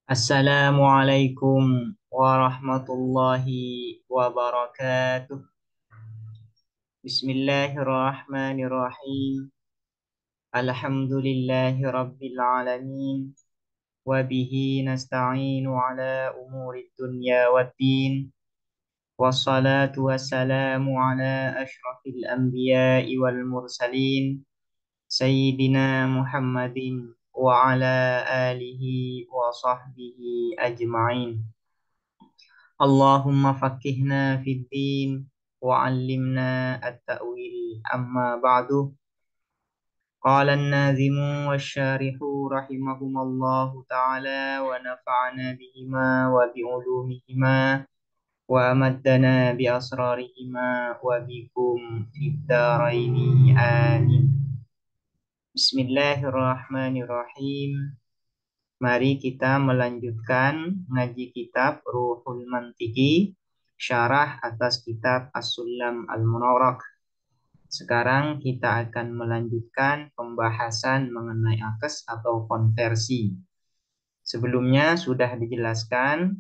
Assalamualaikum warahmatullahi wabarakatuh. Bismillahirrahmanirrahim. Alhamdulillahi rabbil alamin. Wabihi nasta'inu ala umuri dunya waddin. Wassalatu wassalamu ala ashrafil anbiya'i wal mursalin. Sayyidina Muhammadin wa ala alihi wa sahbihi ajma'in. Allahumma fakihna fid din wa 'allimna at-ta'wil amma ba'du. Qala an-nazimu wasy-syarihu rahimahumallahu ta'ala wa nafa'ana bihima wa bi'ulumihima wa amaddana bi asrarihima wa bikum fid dharaini amin. Bismillahirrahmanirrahim. Mari kita melanjutkan ngaji kitab Ruhul Mantiki, syarah atas kitab As-Sulam Al-Munawwarah. Sekarang kita akan melanjutkan pembahasan mengenai akes atau konversi. Sebelumnya sudah dijelaskan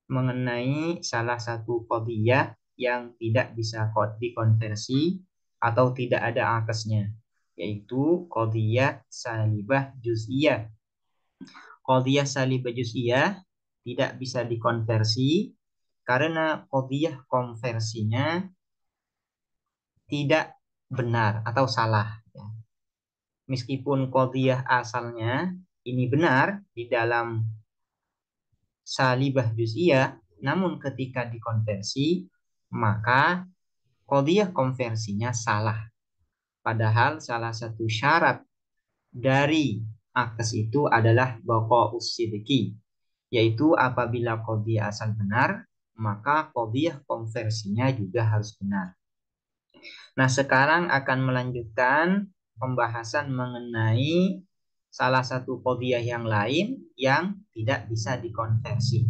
mengenai salah satu qadhiyah yang tidak bisa dikonversi atau tidak ada akesnya, yaitu qadhiyah salibah juz'iyah. Qadhiyah salibah juz'iyah tidak bisa dikonversi karena qadhiyah konversinya tidak benar atau salah. Meskipun qadhiyah asalnya ini benar di dalam salibah juz'iyah, namun ketika dikonversi maka qadhiyah konversinya salah. Padahal salah satu syarat dari akes itu adalah baqa'us sidqi, yaitu apabila qadhiyah asal benar, maka qadhiyah konversinya juga harus benar. Nah, sekarang akan melanjutkan pembahasan mengenai salah satu qadhiyah yang lain yang tidak bisa dikonversi.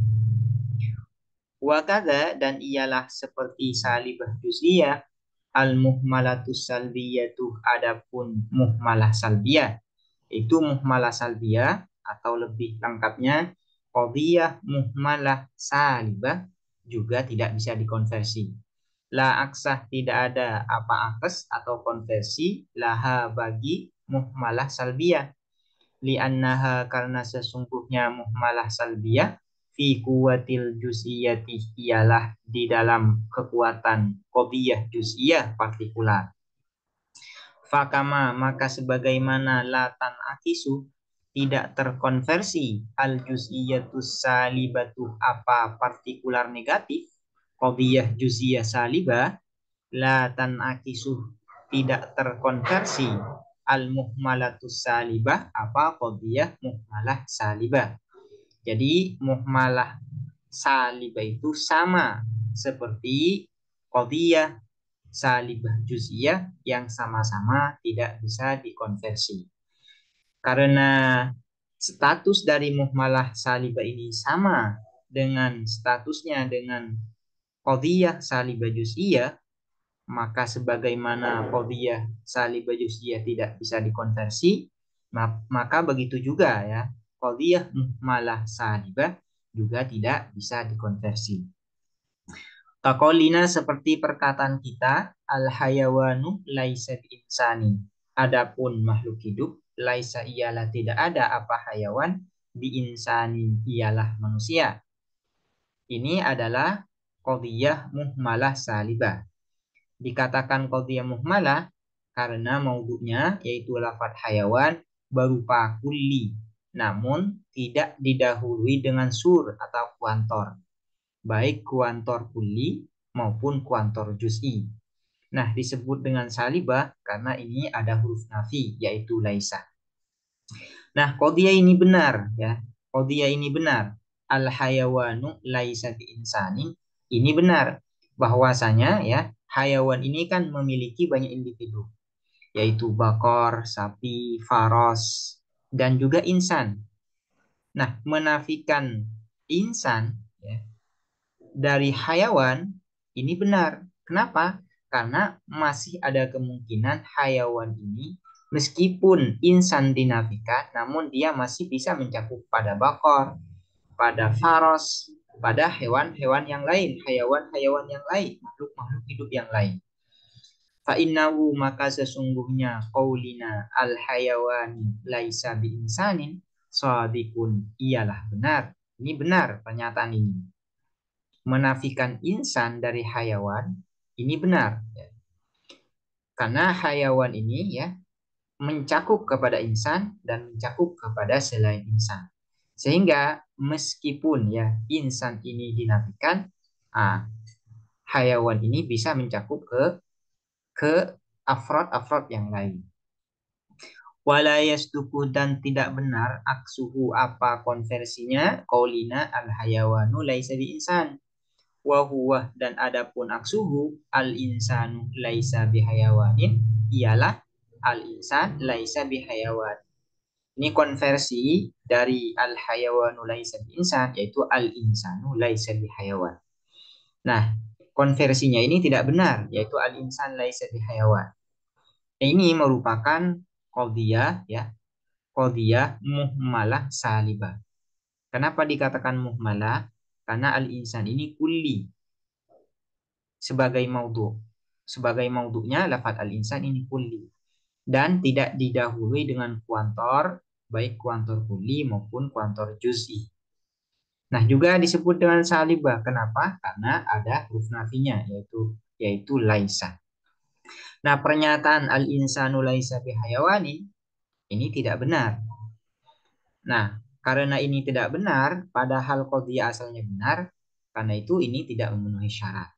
Wakadha, dan ialah seperti salibah juz'iyah, al-muhmalatus salbiyatu, adapun muhmalah salbiyah, itu muhmalah salbiyah atau lebih lengkapnya qadhiyah muhmalah salibah juga tidak bisa dikonversi. La aksah, tidak ada apa akes atau konversi laha bagi muhmalah salbiyah. Li'annaha, karena sesungguhnya muhmalah salbiyah fi kuwatil juz'iyati, ialah di dalam kekuatan qadhiyah juz'iyah partikular. Fakama, maka sebagaimana latan akisu, tidak terkonversi al juz'iyatus salibatu, apa partikular negatif qadhiyah juz'iyah salibah, latan akisu, tidak terkonversi al muhmalatus salibah, apa qadhiyah muhmalah salibah. Jadi muhmalah salibah itu sama seperti qadhiyah salibah juz'iyah yang sama-sama tidak bisa dikonversi. Karena status dari muhmalah salibah ini sama dengan statusnya dengan qadhiyah salibah juz'iyah, maka sebagaimana qadhiyah salibah juz'iyah tidak bisa dikonversi, maka begitu juga ya, qadhiyah muhmalah salibah juga tidak bisa dikonversi. Kakolina, seperti perkataan kita, al hayawanu laisa insani, adapun makhluk hidup, laisa ialah tidak ada apa hayawan, bi insani ialah manusia. Ini adalah qadhiyah muhmalah salibah. Dikatakan qadhiyah muhmalah karena maudhu'nya yaitu lafadz hayawan berupa kulli, namun tidak didahului dengan sur atau kuantor, baik kuantor kulli maupun kuantor juz'i. Nah, disebut dengan salibah karena ini ada huruf nafi yaitu laisa. Nah, qadhiyah ini benar ya. Qadhiyah ini benar. Al hayawanu laisa bi insani, ini benar bahwasanya ya, hayawan ini kan memiliki banyak individu, yaitu bakor, sapi, faros, dan juga insan. Nah, menafikan insan ya, dari hayawan ini benar. Kenapa? Karena masih ada kemungkinan hayawan ini Meskipun insan dinafikan, namun dia masih bisa mencakup pada bakor, pada faros, pada hewan-hewan yang lain, hayawan-hayawan yang lain, makhluk-makhluk hidup yang lain. Fa'innahu maka sesungguhnya qaulina al-hayawan laisa bi insanin shadikun ialah benar. Ini benar pernyataan ini. Menafikan insan dari hayawan ini benar. Karena hayawan ini ya mencakup kepada insan dan mencakup kepada selain insan. Sehingga meskipun ya insan ini dinafikan, hayawan ini bisa mencakup ke afrod-afrod yang lain. Walayas tuku dan tidak benar aksuhu apa konversinya qaulina al hayawanu laisa bi insan wa huwa dan adapun aksuhu al insanu laisa bi hayawanin ialah al insan laisa bi hayawan. Ini konversi dari al hayawanu laisa bi insan yaitu al insanu laisa bi hayawan. Nah, konversinya ini tidak benar yaitu al insan laisa bi hayawan. Ini merupakan qadhiyah ya, qadhiyah muhmalah salibah. Kenapa dikatakan muhmalah? Karena al-insan ini kulli sebagai maudhu. Sebagai maudhunya lafaz al-insan ini kulli dan tidak didahului dengan kuantor baik kuantor kulli maupun kuantor juz'i. Nah, juga disebut dengan salibah. Kenapa? Karena ada huruf nafinya yaitu laisa. Nah, pernyataan al-insanu laisa bihayawanin ini tidak benar. Nah, karena ini tidak benar, padahal qadhiyah asalnya benar, karena itu ini tidak memenuhi syarat.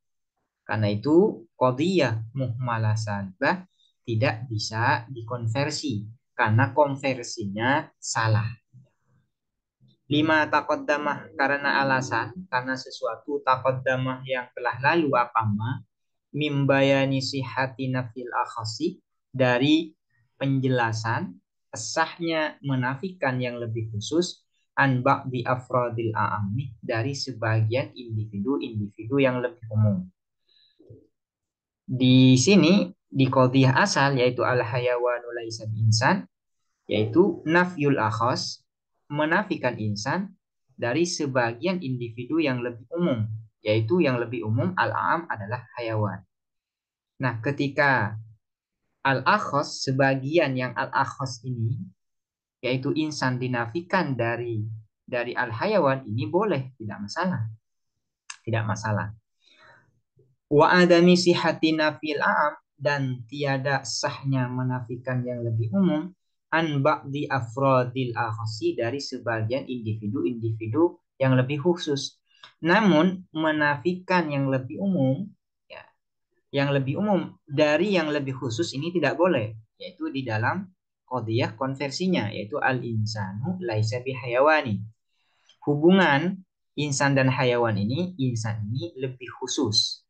Karena itu qadhiyah muhmalah salibah tidak bisa dikonversi karena konversinya salah. 5 taqaddamah karena alasan karena sesuatu taqaddamah yang telah lalu apama mimbayani sihati nafil akhasi dari penjelasan sahnya menafikan yang lebih khusus an ba'di afradil a'ammi dari sebagian individu-individu yang lebih umum. Di sini di qadhiyah asal yaitu al hayawanu laisa insan yaitu nafyul akhas menafikan insan dari sebagian individu yang lebih umum yaitu yang lebih umum al-am adalah hayawan. Nah, ketika al-akhas sebagian yang al-akhas ini yaitu insan dinafikan dari al-hayawan ini boleh, tidak masalah. Tidak masalah. Wa adami sihati nafil a'am dan tiada sahnya menafikan yang lebih umum an ba'di afrodil akhasi dari sebagian individu-individu yang lebih khusus. Namun menafikan yang lebih umum ya, yang lebih umum dari yang lebih khusus ini tidak boleh, yaitu di dalam qadhiyah konversinya yaitu al-insanu laisa bihayawani. Hubungan insan dan hayawan ini, insan ini lebih khusus.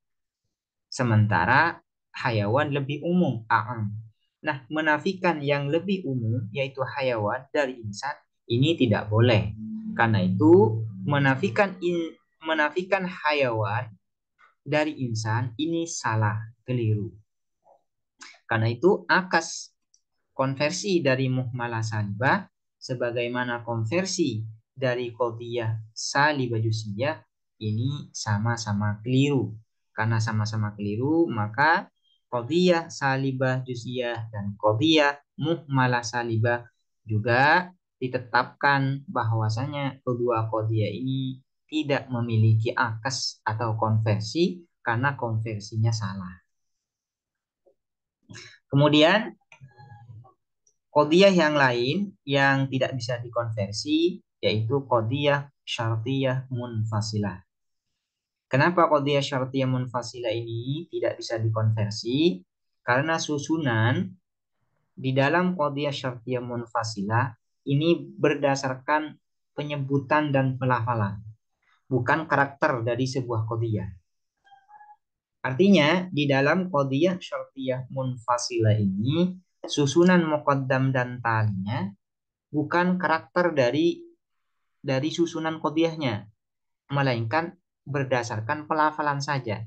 Sementara hayawan lebih umum, a'am. Nah, menafikan yang lebih umum yaitu hayawan dari insan ini tidak boleh. Karena itu menafikan hayawan dari insan ini salah, keliru. Karena itu akas konversi dari muhmalah salibah sebagaimana konversi dari qadhiyah salibah juz'iyah ini sama-sama keliru. Karena sama-sama keliru, maka qadhiyah salibah juz'iyah dan qadhiyah muhmalah salibah juga ditetapkan bahwasanya kedua qadhiyah ini tidak memiliki akas atau konversi karena konversinya salah. Kemudian qadhiyah yang lain yang tidak bisa dikonversi yaitu qadhiyah syartiyah munfasilah. Kenapa qadhiyah syartiyah munfasilah ini tidak bisa dikonversi? Karena susunan di dalam qadhiyah syartiyah munfasilah ini berdasarkan penyebutan dan pelafalan, bukan karakter dari sebuah qadhiyah. Artinya, di dalam qadhiyah syartiyah munfasilah ini, susunan muqaddam dan talinya bukan karakter dari susunan qadhiyahnya, melainkan berdasarkan pelafalan saja.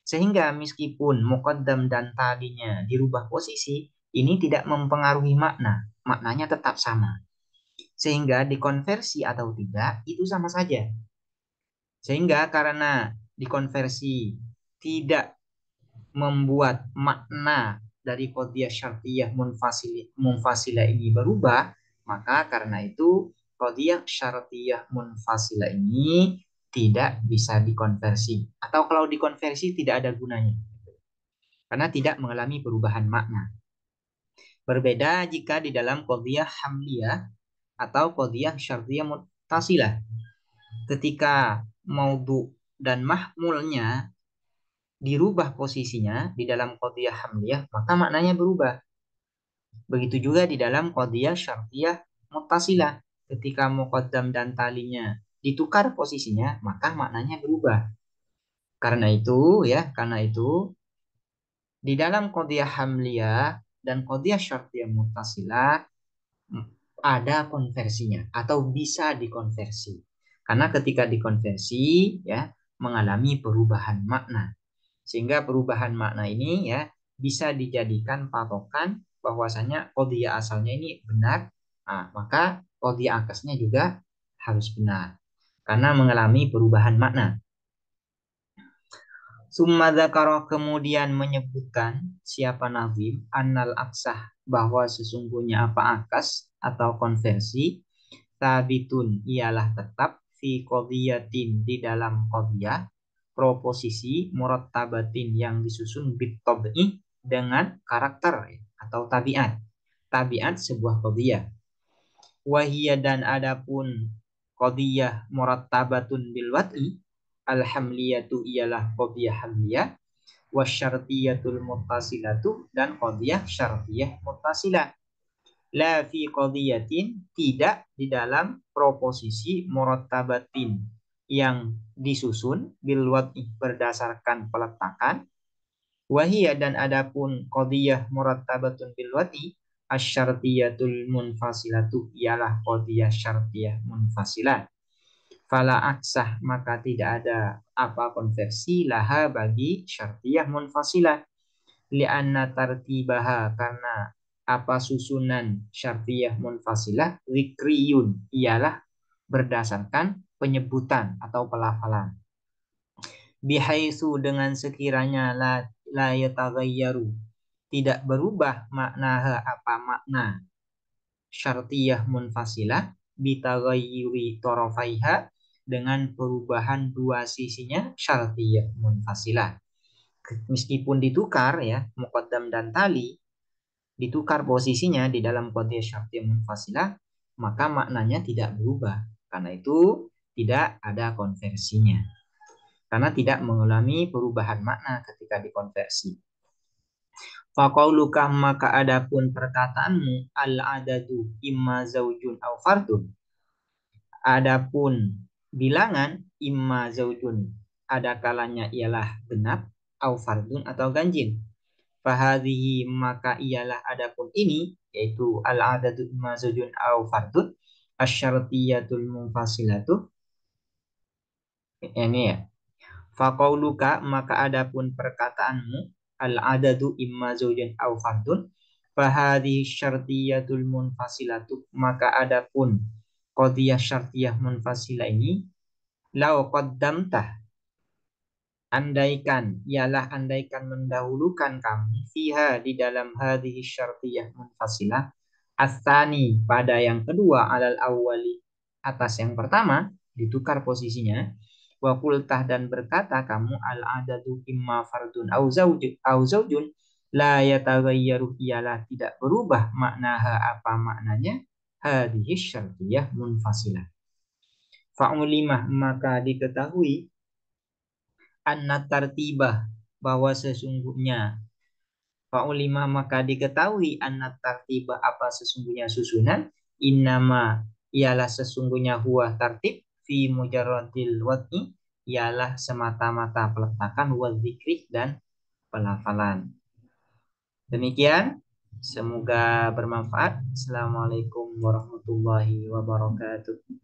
Sehingga meskipun muqaddam dan talinya dirubah posisi, ini tidak mempengaruhi makna. Maknanya tetap sama. Sehingga dikonversi atau tidak itu sama saja. Sehingga karena dikonversi tidak membuat makna dari qadhiyah syartiyah munfasilah ini berubah, maka karena itu qadhiyah syartiyah munfasilah ini tidak bisa dikonversi. Atau kalau dikonversi tidak ada gunanya. Karena tidak mengalami perubahan makna. Berbeda jika di dalam qadhiyah hamliyah atau qadhiyah syartiyah muttasilah. Ketika maudhu dan mahmulnya dirubah posisinya di dalam qadhiyah hamliyah, maka maknanya berubah. Begitu juga di dalam qadhiyah syartiyah muttasilah. Ketika muqaddam dan talinya ditukar posisinya, maka maknanya berubah. Karena itu di dalam qadhiyah hamliyah dan qadhiyah syartiyah muttasilah ada konversinya atau bisa dikonversi. Karena ketika dikonversi ya mengalami perubahan makna. Sehingga perubahan makna ini ya bisa dijadikan patokan bahwasanya qadhiyah asalnya ini benar, nah, maka qadhiyah akasnya juga harus benar karena mengalami perubahan makna. Summa dzakara kemudian menyebutkan siapa nazim annal aksah bahwa sesungguhnya apa akas atau konversi tabitun ialah tetap fi qadhiyatin di dalam qadhiyah proposisi murattabatin yang disusun bittab'i dengan karakter atau tabiat. Tabiat sebuah qadhiyah. Wahiyya dan adapun qadhiyah murattabatun bil wad'i alhamliyatu ialah qadhiyah hamliyah wasyartiyatul muttasilatu dan qadhiyah syartiyah muttasilah. La fi qadhiyatin tidak di dalam proposisi murattabatin yang disusun bil wad'i berdasarkan peletakan. Wahiyya dan adapun qadhiyah murattabatun bil wad'i asyartiyatul munfasilatu ialah qadhiyah syartiyah munfasilah. Fala aksah maka tidak ada apa konversi laha bagi syartiyah munfasilah. Lianna tartibaha karena apa susunan syartiyah munfasilah zikriyun ialah berdasarkan penyebutan atau pelafalan. Bihaitsu dengan sekiranya la yataghayyaru tidak berubah maknaha apa makna syartiyah munfasilah bitaghayyuri tarafaiha dengan perubahan dua sisinya syartiyah munfasilah. Meskipun ditukar ya muqaddam dan tali ditukar posisinya di dalam qadhiyah syartiyah munfasilah, maka maknanya tidak berubah. Karena itu tidak ada konversinya. Karena tidak mengalami perubahan makna ketika dikonversi. Faqauluka maka adapun perkataanmu al-adadu imma zaujun au fardun. Adapun bilangan imma zaujun ada kalanya ialah genap au fardun atau ganjil. Fahadhihi maka ialah adapun ini yaitu al-adadu imma zaujun au fardun asyartiyatul munfasilatu ini ya. Faqauluka maka adapun perkataanmu al-adadu imma zaujun au fardun fahadhihi syartiyatul munfasilatu maka adapun qadhiyah syartiyah munfasilah ini lau qaddamtah andaikan mendahulukan kamu fiha di dalam hadhihi syartiyah munfasilah asani pada yang kedua alal awwali atas yang pertama ditukar posisinya wa qultah dan berkata kamu al adadu imma fardun au zaujun la yataghayyaru ialah tidak berubah maknaha apa maknanya hadhihi syartiyah munfasilah fa'ulimah maka diketahui anna tartibah bahwa sesungguhnya fa'ulima maka diketahui anna tartibah apa sesungguhnya susunan innama ialah sesungguhnya huwa tartib fi mujarradil wad'i ialah semata-mata peletakan wa zikri dan pelafalan. Demikian semoga bermanfaat. Assalamualaikum warahmatullahi wabarakatuh.